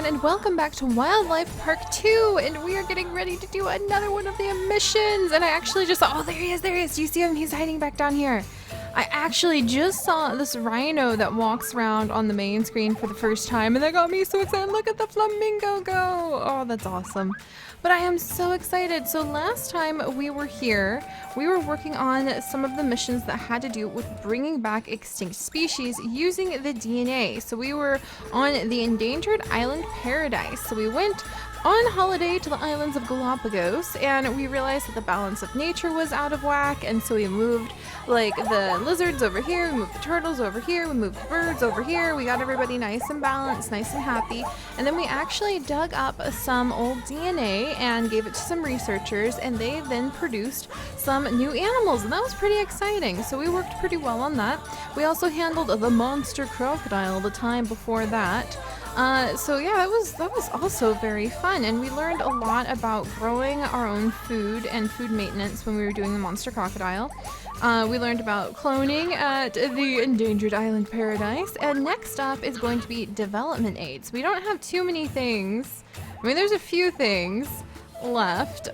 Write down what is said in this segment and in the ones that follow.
everyone, and welcome back to Wildlife Park 2, and we are getting ready to do another one of the missions. And I actually just saw, oh, there he is, do you see him? He's hiding back down here. I actually just saw this rhino that walks around on the main screen for the first time, and that got me so excited. Look at the flamingo go! Oh, that's awesome. But I am so excited. So last time we were here, we were working on some of the missions that had to do with bringing back extinct species using the DNA. So we were on the endangered island Paradise. So we went on holiday to the islands of Galapagos, and we realized that the balance of nature was out of whack, and so we moved like the lizards over here, we moved the turtles over here, we moved the birds over here, we got everybody nice and balanced, nice and happy, and then we actually dug up some old DNA and gave it to some researchers, and they then produced some new animals, and that was pretty exciting. So we worked pretty well on that. We also handled the monster crocodile the time before that. So yeah, that was also very fun, and we learned a lot about growing our own food and food maintenance when we were doing the monster crocodile. We learned about cloning at the endangered island Paradise, and next up is going to be development aids. We don't have too many things. I mean, there's a few things left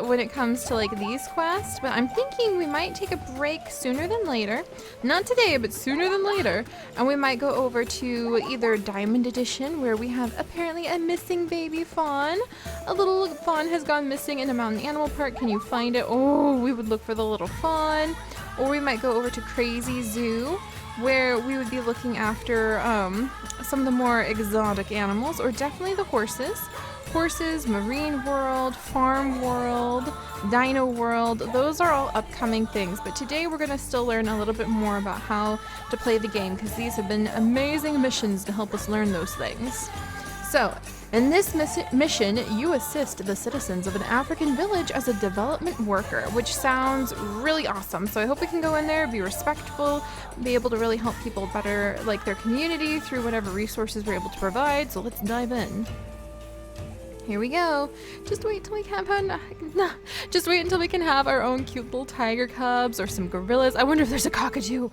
when it comes to like these quests, but I'm thinking we might take a break sooner than later. Not today, but sooner than later, and we might go over to either Diamond Edition, where we have apparently a missing baby fawn. A little fawn has gone missing in a mountain animal park. Can you find it? Oh, we would look for the little fawn. Or we might go over to Crazy Zoo, where we would be looking after some of the more exotic animals, or definitely the horses. Horses, Marine World, Farm World, Dino World, those are all upcoming things. But today we're going to still learn a little bit more about how to play the game, because these have been amazing missions to help us learn those things. So, in this mission, you assist the citizens of an African village as a development worker, which sounds really awesome. So I hope we can go in there, be respectful, be able to really help people better like their community through whatever resources we're able to provide. So let's dive in. Here we go. Just wait until we can have our own cute little tiger cubs or some gorillas. I wonder if there's a cockatoo.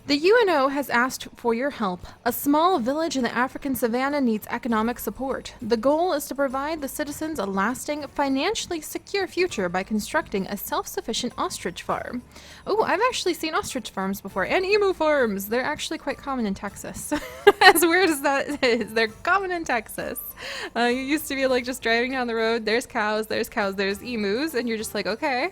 The UNO has asked for your help. A small village in the African savannah needs economic support. The goal is to provide the citizens a lasting, financially secure future by constructing a self-sufficient ostrich farm. Oh, I've actually seen ostrich farms before, and emu farms. They're actually quite common in Texas. As weird as that is, they're common in Texas. You used to be like just driving down the road, there's cows, there's emus, and you're just like, okay.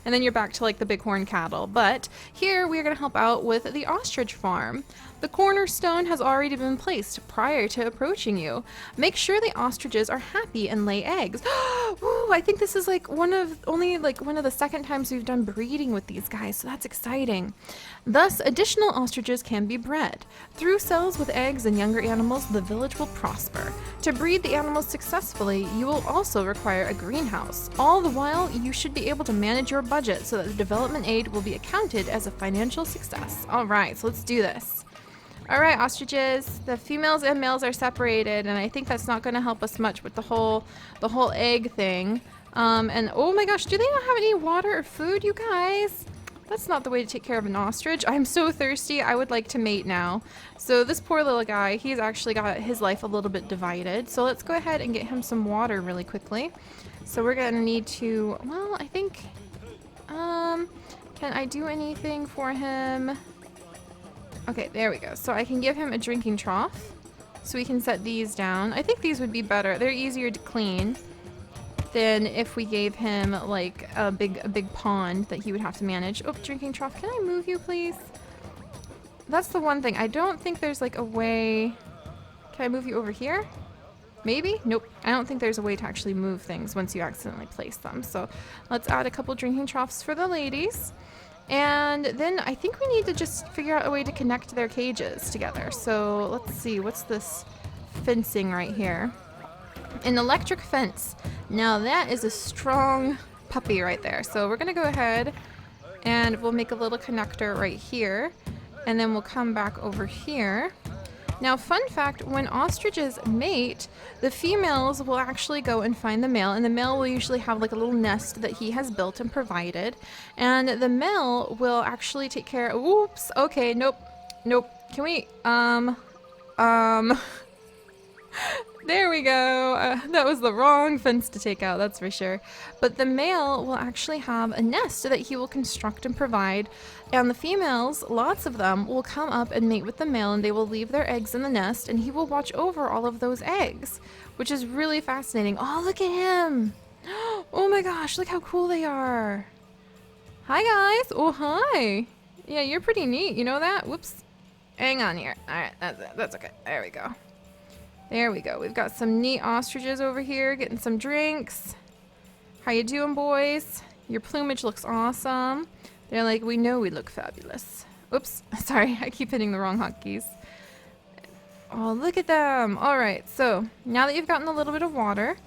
And then you're back to like the bighorn cattle. But here we are going to help out with the ostrich farm. The cornerstone has already been placed prior to approaching you. Make sure the ostriches are happy and lay eggs. Ooh, I think this is like one of the second times we've done breeding with these guys, so that's exciting. Thus, additional ostriches can be bred. Through cells with eggs and younger animals, the village will prosper. To breed the animals successfully, you will also require a greenhouse. All the while, you should be able to manage your budget so that the development aid will be accounted as a financial success. All right, so let's do this. All right, ostriches, the females and males are separated, and I think that's not going to help us much with the whole egg thing. And oh my gosh, do they not have any water or food, you guys? That's not the way to take care of an ostrich. I'm so thirsty. I would like to mate now. So this poor little guy, he's actually got his life a little bit divided. So let's go ahead and get him some water really quickly. So we're going to need to, well, I think, can I do anything for him? Okay, there we go. So I can give him a drinking trough. So we can set these down. I think these would be better. They're easier to clean than if we gave him like a big pond that he would have to manage. Oh, drinking trough. Can I move you, please? That's the one thing. I don't think there's like a way. Can I move you over here? Maybe? Nope. I don't think there's a way to actually move things once you accidentally place them. So let's add a couple drinking troughs for the ladies. And then I think we need to just figure out a way to connect their cages together. So let's see, what's this fencing right here? An electric fence. Now that is a strong puppy right there. So we're gonna go ahead and we'll make a little connector right here. And then we'll come back over here. Now, fun fact, when ostriches mate, the females will actually go and find the male, and the male will usually have like a little nest that he has built and provided, and the male will actually take care of, oops, okay, nope, can we, There we go. That was the wrong fence to take out, that's for sure. But the male will actually have a nest that he will construct and provide. And the females, lots of them, will come up and mate with the male, and they will leave their eggs in the nest, and he will watch over all of those eggs, which is really fascinating. Oh, look at him. Oh my gosh, look how cool they are. Hi, guys. Oh, hi. Yeah, you're pretty neat. You know that? Whoops. Hang on here. All right, that's okay. There we go. There we go. We've got some neat ostriches over here getting some drinks. How you doing, boys? Your plumage looks awesome. They're like, we know we look fabulous. Oops. Sorry, I keep hitting the wrong hotkeys. Oh, look at them. All right, so now that you've gotten a little bit of water,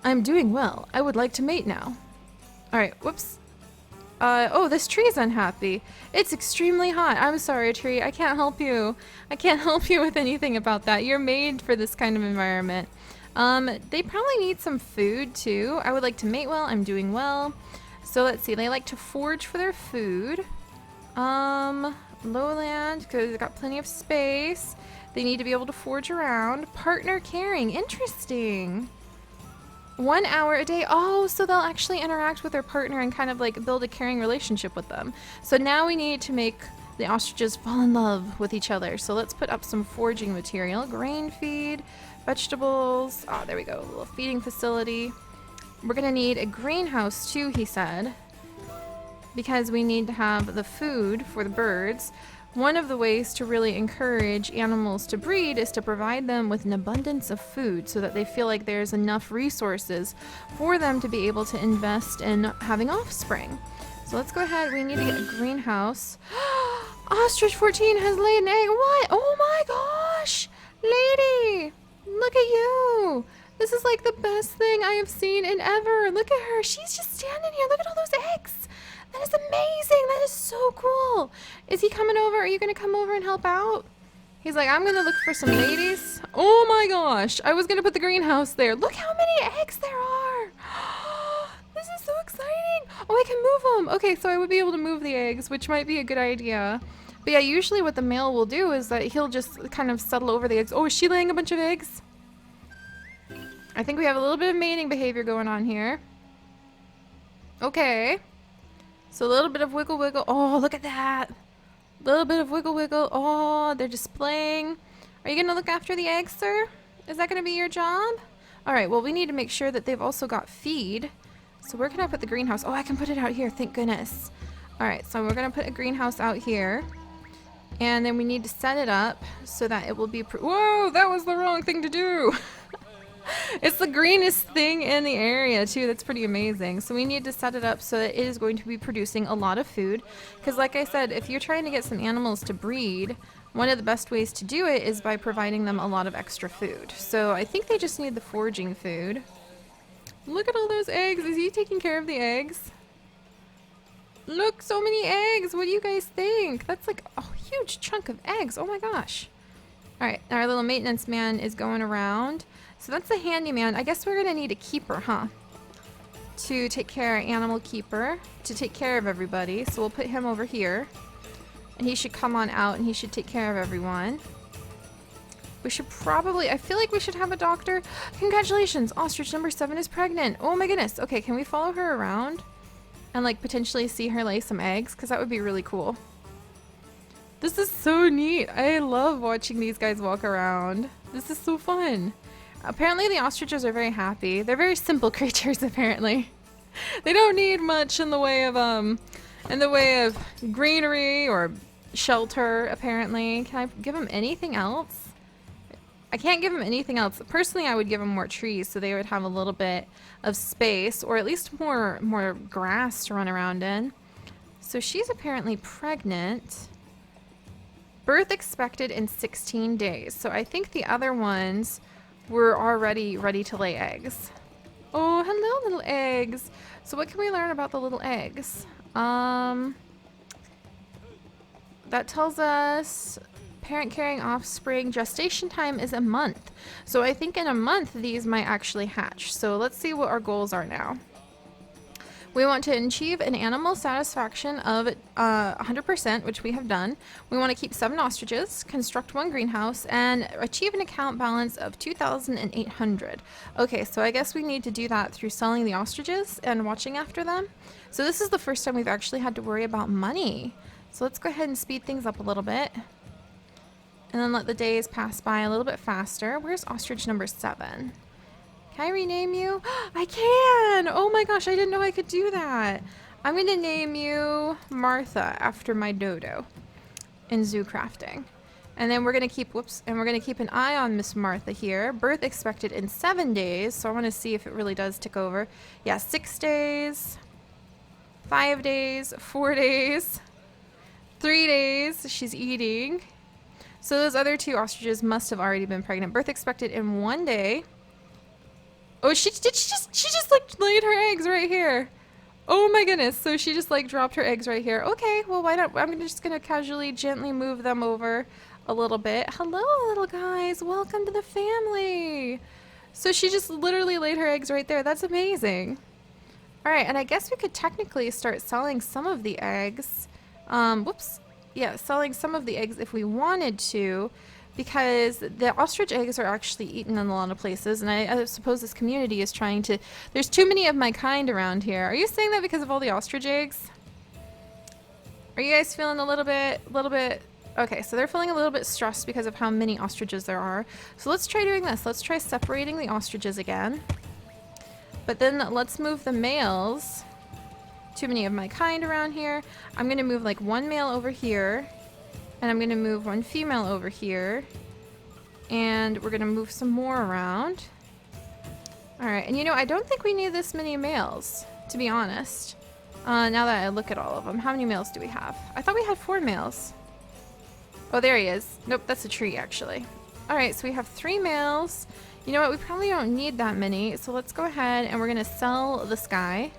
I'm doing well. I would like to mate now. All right, whoops. Oh, this tree's unhappy. It's extremely hot. I'm sorry, tree. I can't help you. I can't help you with anything about that. You're made for this kind of environment. They probably need some food too. I would like to mate well. I'm doing well. So let's see. They like to forage for their food. Lowland, because they've got plenty of space. They need to be able to forage around. Partner caring. Interesting. 1 hour a day. Oh, so they'll actually interact with their partner and kind of like build a caring relationship with them. So now we need to make the ostriches fall in love with each other. So let's put up some foraging material. Grain feed, vegetables. Oh, there we go. A little feeding facility. We're going to need a greenhouse too, he said, because we need to have the food for the birds. One of the ways to really encourage animals to breed is to provide them with an abundance of food so that they feel like there's enough resources for them to be able to invest in having offspring. So let's go ahead. We need to get a greenhouse. Ostrich 14 has laid an egg. What? Oh my gosh! Lady! Look at you! This is like the best thing I have seen in ever. Look at her. She's just standing here. Look at all those eggs. That is amazing. That is so cool. Is he coming over? Are you going to come over and help out? He's like, I'm going to look for some ladies. Oh my gosh. I was going to put the greenhouse there. Look how many eggs there are. This is so exciting. Oh, I can move them. Okay, so I would be able to move the eggs, which might be a good idea. But yeah, usually what the male will do is that he'll just kind of settle over the eggs. Oh, is she laying a bunch of eggs? I think we have a little bit of mating behavior going on here. Okay. So a little bit of wiggle wiggle. Oh, look at that. A little bit of wiggle wiggle. Oh, they're displaying. Are you going to look after the eggs, sir? Is that going to be your job? All right, well, we need to make sure that they've also got feed. So where can I put the greenhouse? Oh, I can put it out here. Thank goodness. All right, so we're going to put a greenhouse out here. And then we need to set it up so that it will be... Whoa, that was the wrong thing to do. It's the greenest thing in the area too. That's pretty amazing. So we need to set it up so that it is going to be producing a lot of food, because like I said, if you're trying to get some animals to breed, one of the best ways to do it is by providing them a lot of extra food. So I think they just need the foraging food. Look at all those eggs. Is he taking care of the eggs? Look, so many eggs. What do you guys think? That's like a huge chunk of eggs. Oh my gosh. All right, our little maintenance man is going around. So that's the handyman. I guess we're gonna need a keeper, huh? To take care, animal keeper, to take care of everybody. So we'll put him over here. And he should come on out and he should take care of everyone. We should probably, I feel like we should have a doctor. Congratulations, ostrich number 7 is pregnant. Oh my goodness. Okay, can we follow her around? And like potentially see her lay some eggs? Because that would be really cool. This is so neat. I love watching these guys walk around. This is so fun. Apparently the ostriches are very happy. They're very simple creatures, apparently. They don't need much in the way of greenery or shelter, apparently. Can I give them anything else? I can't give them anything else. Personally, I would give them more trees so they would have a little bit of space, or at least more grass to run around in. So she's apparently pregnant. Birth expected in 16 days. So I think the other ones were already ready to lay eggs. Oh, hello, little eggs. So what can we learn about the little eggs? That tells us parent carrying offspring, gestation time is a month. So I think in a month these might actually hatch. So let's see what our goals are now. We want to achieve an animal satisfaction of 100%, which we have done. We want to keep 7 ostriches, construct 1 greenhouse, and achieve an account balance of 2,800. Okay, so I guess we need to do that through selling the ostriches and watching after them. So this is the first time we've actually had to worry about money. So let's go ahead and speed things up a little bit. And then let the days pass by a little bit faster. Where's ostrich number 7? Can I rename you? I can! Oh my gosh, I didn't know I could do that. I'm gonna name you Martha after my dodo in zoo crafting. And then we're gonna keep, we're gonna keep an eye on Miss Martha here. Birth expected in 7 days, so I wanna see if it really does tick over. Yeah, 6 days, 5 days, 4 days, 3 days, she's eating. So those other 2 ostriches must have already been pregnant. Birth expected in 1 day. Oh, she just like laid her eggs right here. Oh my goodness. So she just like dropped her eggs right here. Okay, well, why not? I'm just gonna casually, gently move them over a little bit. Hello, little guys. Welcome to the family. So she just literally laid her eggs right there. That's amazing. All right, and I guess we could technically start selling some of the eggs. Yeah, selling some of the eggs if we wanted to, because the ostrich eggs are actually eaten in a lot of places, and I suppose this community is trying to... There's too many of my kind around here. Are you saying that because of all the ostrich eggs? Are you guys feeling a little bit... Okay, so they're feeling a little bit stressed because of how many ostriches there are. So let's try doing this. Let's try separating the ostriches again. But then let's move the males. Too many of my kind around here. I'm going to move like 1 male over here. And I'm going to move 1 female over here. And we're going to move some more around. Alright, and you know, I don't think we need this many males, to be honest. Now that I look at all of them. How many males do we have? I thought we had 4 males. Oh, there he is. Nope, that's a tree, actually. Alright, so we have 3 males. You know what, we probably don't need that many. So let's go ahead and we're going to sell this guy.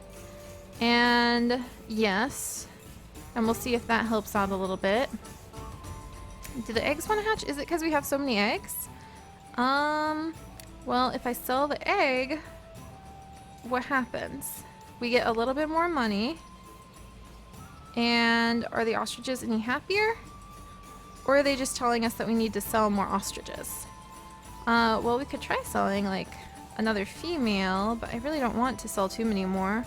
And yes. And we'll see if that helps out a little bit. Do the eggs want to hatch? Is it because we have so many eggs? Well, if I sell the egg, what happens? We get a little bit more money. And are the ostriches any happier? Or are they just telling us that we need to sell more ostriches? Well, we could try selling like another female, but I really don't want to sell too many more.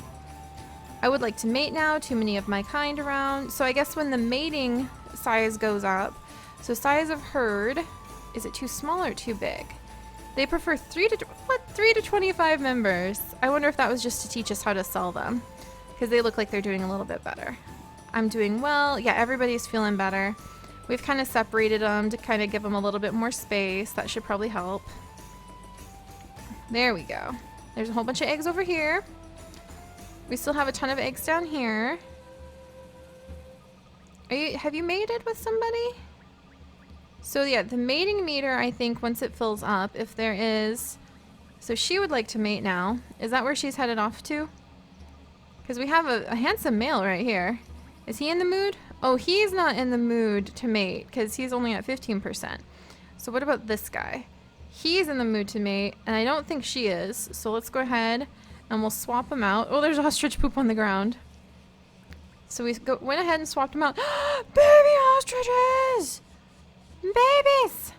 I would like to mate now, too many of my kind around. So I guess when the mating size goes up, so size of herd, is it too small or too big? They prefer 3 to 25 members. I wonder if that was just to teach us how to sell them, because they look like they're doing a little bit better. I'm doing well. Yeah, everybody's feeling better. We've kind of separated them to kind of give them a little bit more space. That should probably help. There we go. There's a whole bunch of eggs over here. We still have a ton of eggs down here. Have you mated with somebody? So yeah, the mating meter, I think once it fills up, if there is... So she would like to mate now. Is that where she's headed off to? Because we have a handsome male right here. Is he in the mood? Oh, he's not in the mood to mate because he's only at 15%. So what about this guy? He's in the mood to mate, and I don't think she is. So let's go ahead and we'll swap them out. Oh, there's ostrich poop on the ground. So we went ahead and swapped them out. Baby ostriches! Babies!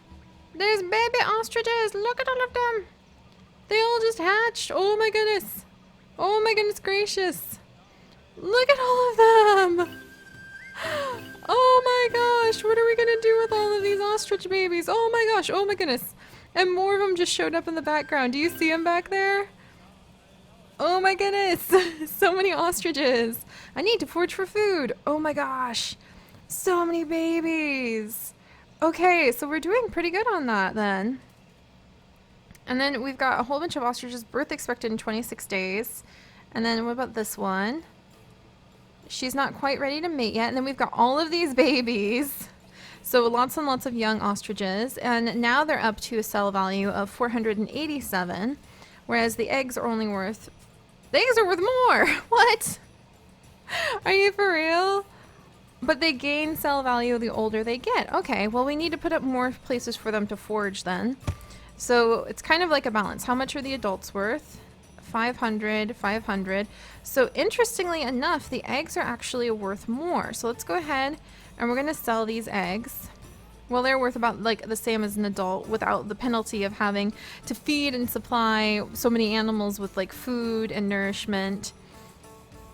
There's baby ostriches! Look at all of them! They all just hatched! Oh my goodness! Oh my goodness gracious! Look at all of them! Oh my gosh! What are we gonna do with all of these ostrich babies? Oh my gosh! Oh my goodness! And more of them just showed up in the background. Do you see them back there? Oh my goodness! So many ostriches! I need to forage for food! Oh my gosh! So many babies! Okay, so we're doing pretty good on that then. And then we've got a whole bunch of ostriches, birth expected in 26 days. And then what about this one? She's not quite ready to mate yet. And then we've got all of these babies. So lots and lots of young ostriches. And now they're up to a sell value of 487. Whereas the eggs are only worth... The eggs are worth more! What? Are you for real? But they gain sell value the older they get. Okay, well we need to put up more places for them to forage then. So it's kind of like a balance. How much are the adults worth? 500, 500. So interestingly enough, the eggs are actually worth more. So let's go ahead and we're going to sell these eggs. Well, they're worth about like the same as an adult without the penalty of having to feed and supply so many animals with like food and nourishment.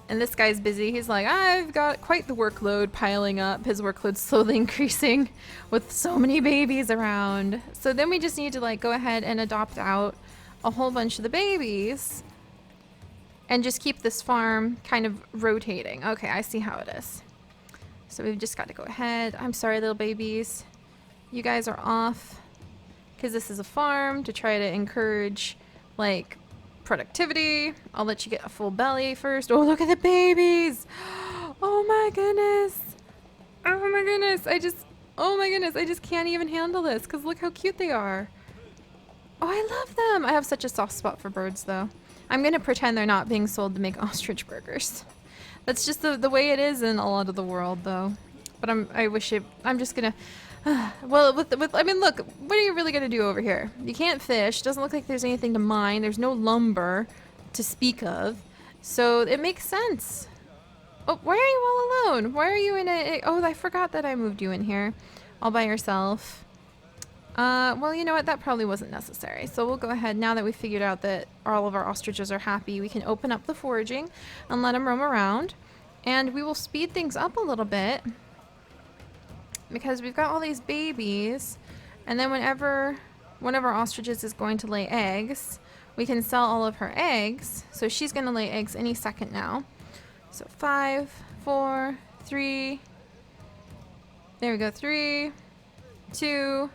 And this guy's busy. He's like, I've got quite the workload piling up. His workload's slowly increasing with so many babies around. So then we just need to like go ahead and adopt out a whole bunch of the babies and just keep this farm kind of rotating. Okay, I see how it is. So we've just got to go ahead. I'm sorry, little babies. You guys are off because this is a farm to try to encourage like productivity. I'll let you get a full belly first. Oh, look at the babies. Oh my goodness. Oh my goodness. Oh my goodness. I just can't even handle this because look how cute they are. Oh, I love them. I have such a soft spot for birds though. I'm going to pretend they're not being sold to make ostrich burgers. That's just the way it is in a lot of the world though. But I'm just going to well, I mean, look, what are you really going to do over here? You can't fish. Doesn't look like there's anything to mine. There's no lumber to speak of. So it makes sense. Oh, why are you all alone? Why are you in oh, I forgot that I moved you in here all by yourself. Well, you know what? That probably wasn't necessary. So we'll go ahead now that we figured out that all of our ostriches are happy. We can open up the foraging and let them roam around. And we will speed things up a little bit. Because we've got all these babies, and then whenever one of our ostriches is going to lay eggs, we can sell all of her eggs. So she's going to lay eggs any second now. So 5, 4, 3. There we go. 3, 2,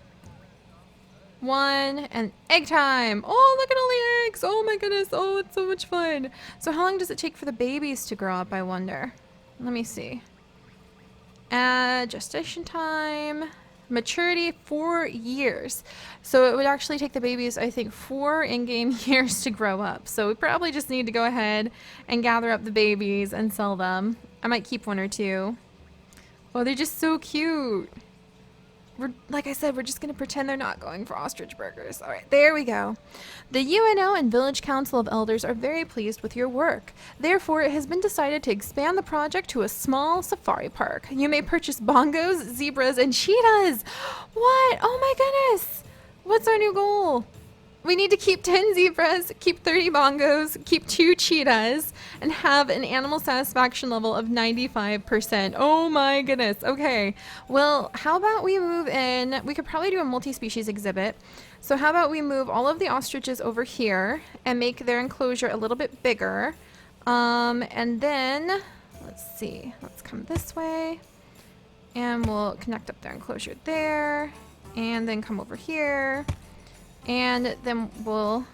1, and egg time. Oh, look at all the eggs. Oh my goodness. Oh, it's so much fun. So how long does it take for the babies to grow up, I wonder? Let me see. Gestation time, maturity 4 years. So it would actually take the babies, I think, 4 in-game years to grow up. So we probably just need to go ahead and gather up the babies and sell them. I might keep 1 or 2. Oh, they're just so cute. Like I said, we're just going to pretend they're not going for ostrich burgers. All right, there we go. The UNO and Village Council of Elders are very pleased with your work. Therefore, it has been decided to expand the project to a small safari park. You may purchase bongos, zebras, and cheetahs. What? Oh my goodness. What's our new goal? We need to keep 10 zebras, keep 30 bongos, keep 2 cheetahs, and have an animal satisfaction level of 95%. Oh my goodness. Okay. Well, how about we move in? We could probably do a multi-species exhibit. So how about we move all of the ostriches over here and make their enclosure a little bit bigger. And then, let's see. Let's come this way. And we'll connect up their enclosure there. And then come over here. And then we'll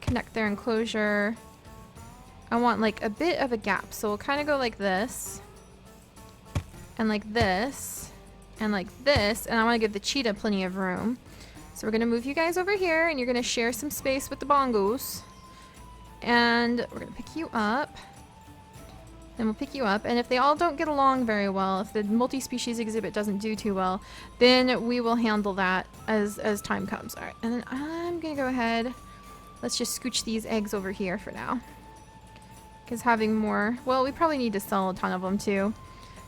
connect their enclosure. I want like a bit of a gap. So we'll kind of go like this. And like this. And like this. And I want to give the cheetah plenty of room. So we're going to move you guys over here. And you're going to share some space with the bongos. And we're going to pick you up. Then we'll pick you up. And if they all don't get along very well, if the multi-species exhibit doesn't do too well, then we will handle that as time comes. All right, and then I'm going to go ahead. Let's just scooch these eggs over here for now. Because having more, well, we probably need to sell a ton of them too.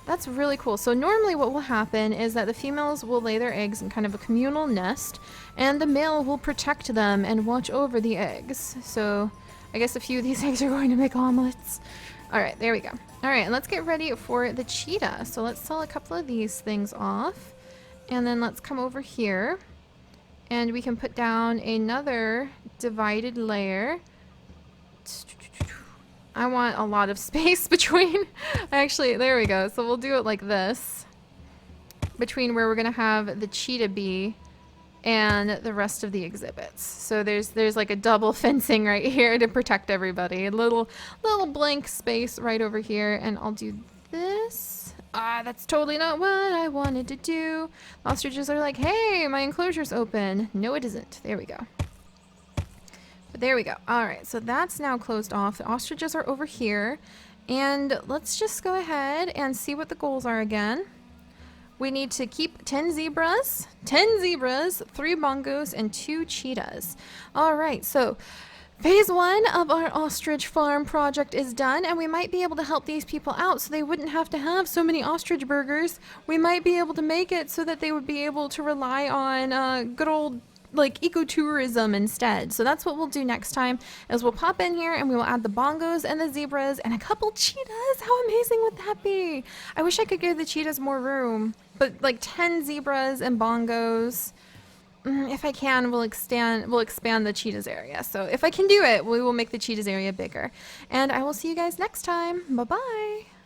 That's really cool. So normally what will happen is that the females will lay their eggs in kind of a communal nest, and the male will protect them and watch over the eggs. So I guess a few of these eggs are going to make omelets. All right, there we go. All right, and let's get ready for the cheetah. So let's sell a couple of these things off. And then let's come over here. And we can put down another divided layer. I want a lot of space between. Actually, there we go. So we'll do it like this. Between where we're going to have the cheetah be and the rest of the exhibits. So there's like a double fencing right here to protect everybody. A little blank space right over here, and I'll do this. That's totally not what I wanted to do. Ostriches are like, hey, my enclosure's open. No, it isn't. There we go. But there we go. All right, so that's now closed off. The ostriches are over here, and let's just go ahead and see what the goals are again. We need to keep 10 zebras, 3 bongos, and 2 cheetahs. All right, so Phase 1 of our ostrich farm project is done, and we might be able to help these people out so they wouldn't have to have so many ostrich burgers. We might be able to make it so that they would be able to rely on good old like ecotourism instead. So that's what we'll do next time is we'll pop in here and we will add the bongos and the zebras and a couple cheetahs. How amazing would that be? I wish I could give the cheetahs more room, but like 10 zebras and bongos. If I can, we'll expand the cheetahs area. So if I can do it, we will make the cheetahs area bigger. And I will see you guys next time. Bye-bye.